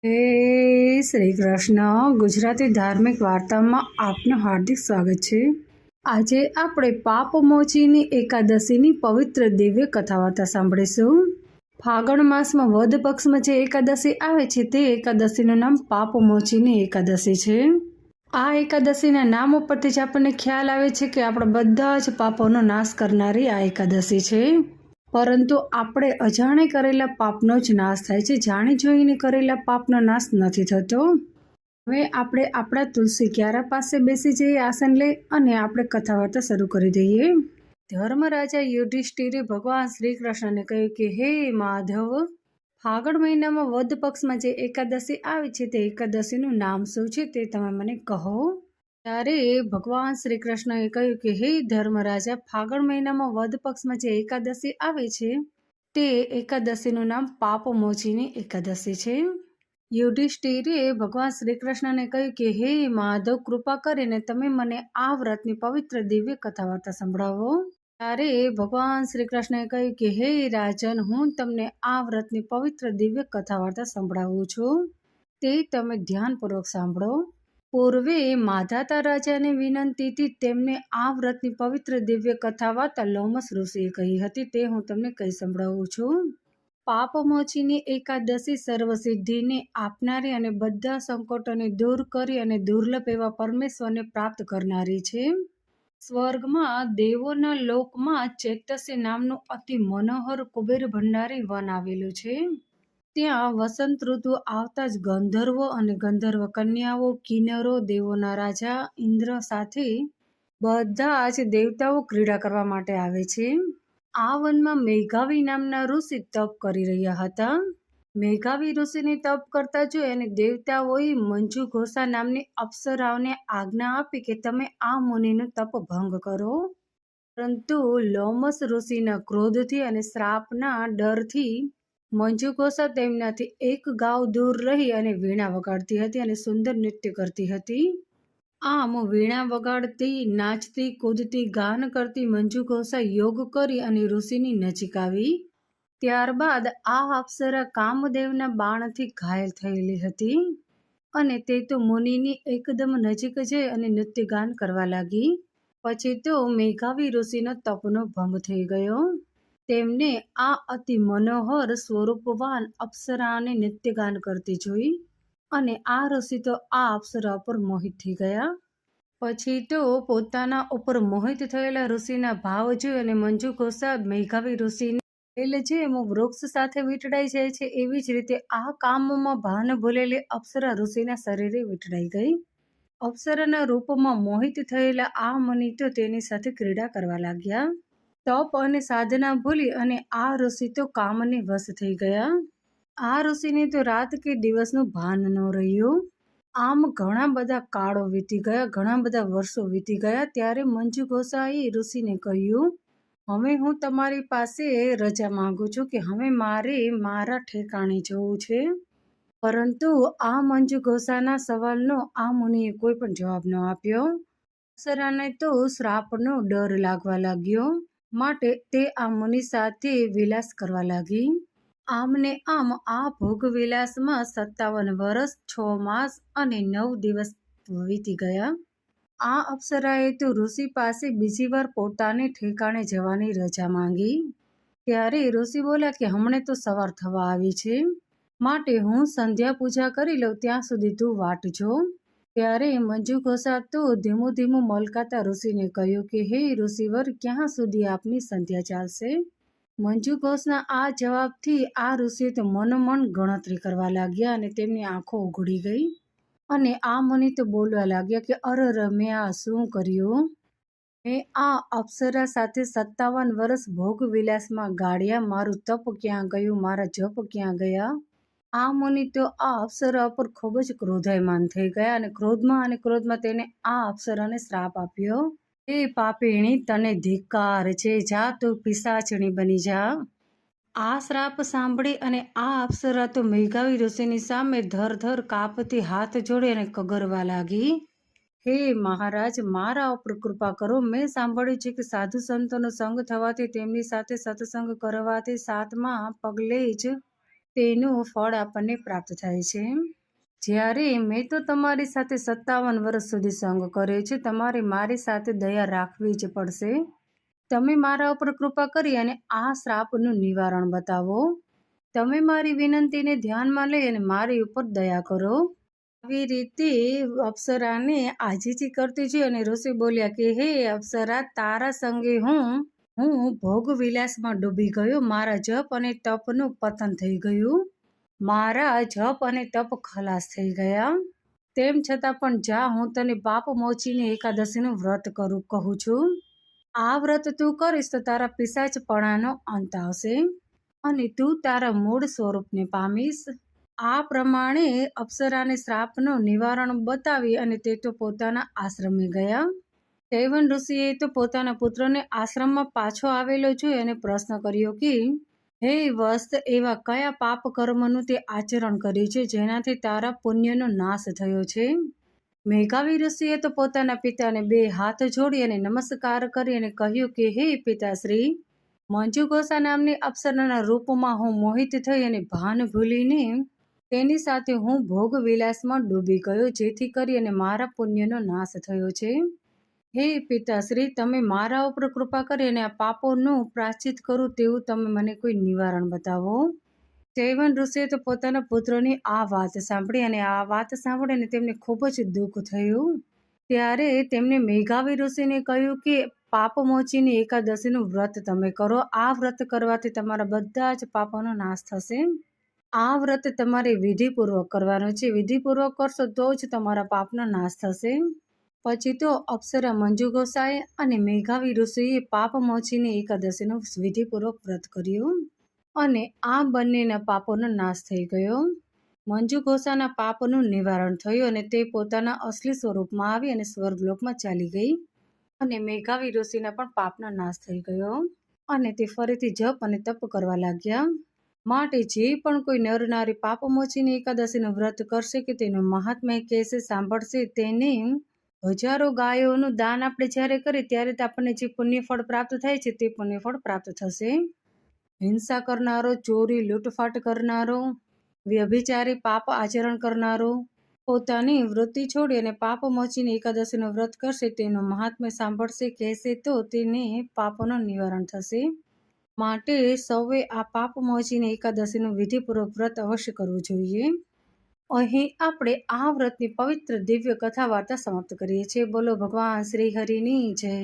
શ્રી કૃષ્ણ ગુજરાતી ધાર્મિક વાર્તામાં આપનું હાર્દિક સ્વાગત છે। આજે આપણે પાપમોચીની એકાદશીની પવિત્ર દિવ્ય કથા વાર્તા સાંભળીશું। ફાગણ માસમાં વદ પક્ષમાં જે એકાદશી આવે છે તે એકાદશીનું નામ પાપમોચીની એકાદશી છે। આ એકાદશીના નામ ઉપરથી જ આપણને ખ્યાલ આવે છે કે આપણા બધા જ પાપોનો નાશ કરનારી આ એકાદશી છે। પરંતુ આપણે અજાણે કરેલા પાપનો જ નાશ થાય છે, જાણી જોઈને કરેલા પાપનો નાશ નથી થતો। હવે આપણે આપણા તુલસી ક્યારા પાસે બેસી જઈએ આસન લઈ અને આપણે કથા વાર્તા શરૂ કરી દઈએ। ધર્મરાજા યુધિષ્ઠિરે ભગવાન શ્રી કૃષ્ણને કહ્યું કે હે માધવ, ફાગણ મહિનામાં વદ પક્ષમાં જે એકાદશી આવે છે તે એકાદશીનું નામ શું છે તે તમે મને કહો। ત્યારે ભગવાન શ્રી કૃષ્ણએ કહ્યું કે હે ધર્મરાજા, ફાગણ મહિનામાં વદ પક્ષમાં જે એકાદશી આવે છે તે એકાદશીનું નામ પાપમોચીની એકાદશી છે। યુધિષ્ઠિરે ભગવાન શ્રી કૃષ્ણને કહ્યું કે હે માધવ, કૃપા કરીને તમે મને આ વ્રતની પવિત્ર દિવ્ય કથા વાર્તા સંભળાવો। ત્યારે ભગવાન શ્રી કૃષ્ણએ કહ્યું કે હે રાજન, હું તમને આ વ્રતની પવિત્ર દિવ્ય કથા વાર્તા સંભળાવું છું, તે તમે ધ્યાનપૂર્વક સાંભળો। પૂર્વે માધાતા રાજાની વિનંતીથી તેમને આ વ્રતની પવિત્ર દિવ્ય કથા વાર્તા લોમસ ઋષિએ કહી હતી, તે હું તમને કહી સંભળાવું છું। પાપમોચીની એકાદશી સર્વસિદ્ધિને આપનારી અને બધા સંકટોને દૂર કરી અને દુર્લભ એવા પરમેશ્વરને પ્રાપ્ત કરનારી છે। સ્વર્ગમાં દેવોના લોકમાં ચૈતસ્ય નામનું અતિ મનોહર કુબેર ભંડારી વન આવેલું છે। ત્યાં વસંત ઋતુ આવતા જ ગંધર્વો અને ગંધર્વ કન્યાઓ, કિન્નરો, દેવોના રાજા ઇન્દ્ર સાથે બધા જ દેવતાઓ ક્રીડા કરવા માટે આવે છે। આ વનમાં મેઘાવી નામના ઋષિ તપ કરી રહ્યા હતા। મેઘાવી ઋષિને તપ કરતા જોઈ અને દેવતાઓએ મંજુ ઘોષા નામની અપ્સરાઓને આજ્ઞા આપી કે તમે આ મુનિનું તપ ભંગ કરો। પરંતુ લોમસ ઋષિના ક્રોધથી અને શ્રાપના ડરથી મંજુ ઘોષા તેમનાથી એક ગાંવ દૂર રહી અને વીણા વગાડતી હતી અને સુંદર નૃત્ય કરતી હતી। આમ વીણા વગાડતી, નાચતી, કૂદતી, ગાન કરતી મંજુ ઘોષા યોગ કરી અને ઋષિની નજીક આવી। ત્યારબાદ આ અપ્સરા કામદેવના બાણથી ઘાયલ થયેલી હતી અને તે તો મુનિની એકદમ નજીક જઈ અને નૃત્ય ગાન કરવા લાગી। પછી તો મેઘાવી ઋષિનો તપનો ભંગ થઈ ગયો। તેમને આ અતિ મનોહર સ્વરૂપવાન અપ્સરાને નૃત્યગાન કરતી જોઈ અને આ ઋષિ તો આ અપ્સરા પર મોહિત થઈ ગયા। પછી તો પોતાના ઉપર મોહિત થયેલા ઋષિના ભાવ જોઈ અને મંજુ ઘોષા મેઘાવી ઋષિને વેલ જેમ વૃક્ષ સાથે વીંટળાઈ જાય છે એવી જ રીતે આ કામમાં ભાન ભૂલેલી અપ્સરા ઋષિના શરીરે વીંટળાઈ ગઈ। અપ્સરાના રૂપમાં મોહિત થયેલા આ મુનિ તો તેની સાથે ક્રીડા કરવા લાગ્યા। તપ અને સાધના ભૂલી અને આ ઋષિ તો કામને વશ થઈ ગયા। આ ઋષિને તો રાત કે દિવસનું ભાન ન રહ્યું। આમ ઘણા બધા કાળો વીતી ગયા, ઘણા બધા વર્ષો વીતી ગયા। ત્યારે મંજુ ઘોષાએ ઋષિને કહ્યું, હવે હું તમારી પાસે રજા માંગુ છું કે હવે મારે મારા ઠેકાણે જવું છે। પરંતુ આ મંજુ ઘોષાના સવાલનો આ મુનિએ કોઈ પણ જવાબ ન આપ્યો। અપ્સરાને તો શ્રાપનો ડર લાગવા લાગ્યો, માટે તે આ મુનિ સાથે વિલાસ કરવા લાગી। આમને આમ આ ભોગ વિલાસમાં 57 વર્ષ, 6 માસ અને 9 દિવસ વીતી ગયા। આ અપ્સરાએ તો ઋષિ પાસે બીજી વાર પોતાને ઠેકાણે જવાની રજા માંગી। ત્યારે ઋષિ બોલ્યા કે હમણે તો સવાર થવા આવી છે, માટે હું સંધ્યા પૂજા કરી લઉં, ત્યાં સુધી તું વાટજો। ત્યારે મંજુ ઘોષા તો ધીમું ધીમું મલકાતા ઋષિને કહ્યું કે હે ઋષિવર, ક્યાં સુધી આપની સંધ્યા ચાલશે? મંજુ ઘોષના આ જવાબથી આ ઋષિએ તો મનોમન ગણતરી કરવા લાગ્યા અને તેમની આંખો ઉઘડી ગઈ અને આ મુનિ તો બોલવા લાગ્યા કે અરર, મેં આ શું કર્યું? મેં આ અપ્સરા સાથે 57 વર્ષ ભોગ વિલાસમાં ગાળ્યા, મારું તપ ક્યાં ગયું, મારા જપ ક્યાં ગયા? આ મુનિ તો આ અપ્સરા પર ખૂબ જ ક્રોધાયમાન થઈ ગયા અને ક્રોધમાં તેને આ અપ્સરાને શ્રાપ આપ્યો, હે પાપીણી, તને ધિક્કાર છે, જા તું પિશાચણી બની જા। આ શ્રાપ સાંભળી અને આ અપ્સરા તો મેઘાવી ઋષિની સામે ધર કાપતી હાથ જોડી અને કગરવા લાગી, હે મહારાજ, મારા ઉપર કૃપા કરો। મેં સાંભળ્યું છે કે સાધુ સંતોનો સંગ થવાથી, તેમની સાથે સત્સંગ કરવાથી 7મા પગલે જ તેનું ફળ આપણને પ્રાપ્ત થાય છે. જ્યારે મેં તો તમારી સાથે 57 વર્ષ સુધી સંગ કર્યો છે, તમારે મારી સાથે દયા રાખવી જ પડશે. તમે મારા ઉપર કૃપા કરી અને આ શ્રાપનું નિવારણ બતાવો. તમે મારી વિનંતીને ધ્યાનમાં લઈ અને મારી ઉપર દયા કરો. આવી રીતે અપ્સરાને આજીજી કરતી જોઈ અને ઋષિ બોલ્યા કે હે અપ્સરા, તારા સંગે હું ભોગ વિલાસમાં ડૂબી ગયો. મારા જપ અને તપનું પતન થઈ ગયું. મારા જપ અને તપ ખલાસ થઈ ગયા. તેમ છતાં પણ જા, હું તને પાપ મોચીની એકાદશીનું વ્રત કહું છું. આ વ્રત તું કરીશ તો તારા પિશાચપણાનો અંત આવશે અને તું તારા મૂળ સ્વરૂપને પામીશ. આ પ્રમાણે અપ્સરાને શ્રાપનું નિવારણ બતાવી અને તે તો પોતાના આશ્રમે ગયા. ચૈવન ઋષિએ તો પોતાના પુત્રને આશ્રમમાં પાછો આવેલો જોઈ અને પ્રશ્ન કર્યો કે હે વત્સ, એવા કયા પાપ કર્મનું તે આચરણ કર્યું છે જેનાથી તારા પુણ્યનો નાશ થયો છે? મેઘાવી ઋષિએ તો પોતાના પિતાને 2 હાથ જોડી અને નમસ્કાર કરી અને કહ્યું કે હે પિતાશ્રી, મંજુઘોષા નામની અપ્સરાના રૂપમાં હું મોહિત થઈ અને ભાન ભૂલીને તેની સાથે હું ભોગ વિલાસમાં ડૂબી ગયો, જેથી કરી અને મારા પુણ્યનો નાશ થયો છે. હે પિતાશ્રી, તમે મારા ઉપર કૃપા કરી અને આ પાપોનું પ્રાયશ્ચિત કરું તેવું તમે મને કોઈ નિવારણ બતાવો. ચૈવન ઋષિએ તો પોતાના પુત્રની આ વાત સાંભળીને તેમને ખૂબ જ દુઃખ થયું. ત્યારે તેમણે મેઘાવી ઋષિને કહ્યું કે પાપમોચીની એકાદશીનું વ્રત તમે કરો. આ વ્રત કરવાથી તમારા બધા જ પાપોનો નાશ થશે. આ વ્રત તમારે વિધિપૂર્વક કરવાનું છે. વિધિપૂર્વક કરશો તો જ તમારા પાપનો નાશ થશે. પછી તો અપ્સરા મંજુઘોષાએ અને મેઘાવી ઋષિએ પાપમોચીની એકાદશીનું વિધિપૂર્વક વ્રત કર્યું અને આ બંનેના પાપોનો નાશ થઈ ગયો. મંજુઘોષાના પાપનું નિવારણ થયું અને તે પોતાના અસલી સ્વરૂપમાં આવી અને સ્વર્ગલોકમાં ચાલી ગઈ અને મેઘાવી ઋષિના પણ પાપનો નાશ થઈ ગયો અને તે ફરીથી જપ અને તપ કરવા લાગ્યા. માટે જે પણ કોઈ નર નારી પાપમોચીની એકાદશીનું વ્રત કરશે કે તેનું મહાત્મ્ય કહેશે, સાંભળશે, તેને 1000 ગાયોનું દાન આપણે જ્યારે કરીએ ત્યારે આપણને જે પુણ્યફળ પ્રાપ્ત થાય છે તે પુણ્યફળ પ્રાપ્ત થશે. હિંસા કરનારો, ચોરી લૂંટફાટ કરનારો, વ્યભિચારી, પાપ આચરણ કરનારો પોતાની વૃત્તિ છોડી અને પાપમોચીની એકાદશીનું વ્રત કરશે, તેનું મહાત્મ્ય સાંભળશે, કહેશે તો તેને પાપોનું નિવારણ થશે. માટે સૌએ આ પાપમોચીની એકાદશીનું વિધિપૂર્વક વ્રત અવશ્ય કરવું જોઈએ. અહીં આપણે આ વ્રતની પવિત્ર દિવ્ય કથા વાર્તા સમાપ્ત કરીએ છીએ. બોલો ભગવાન શ્રી હરિની જય.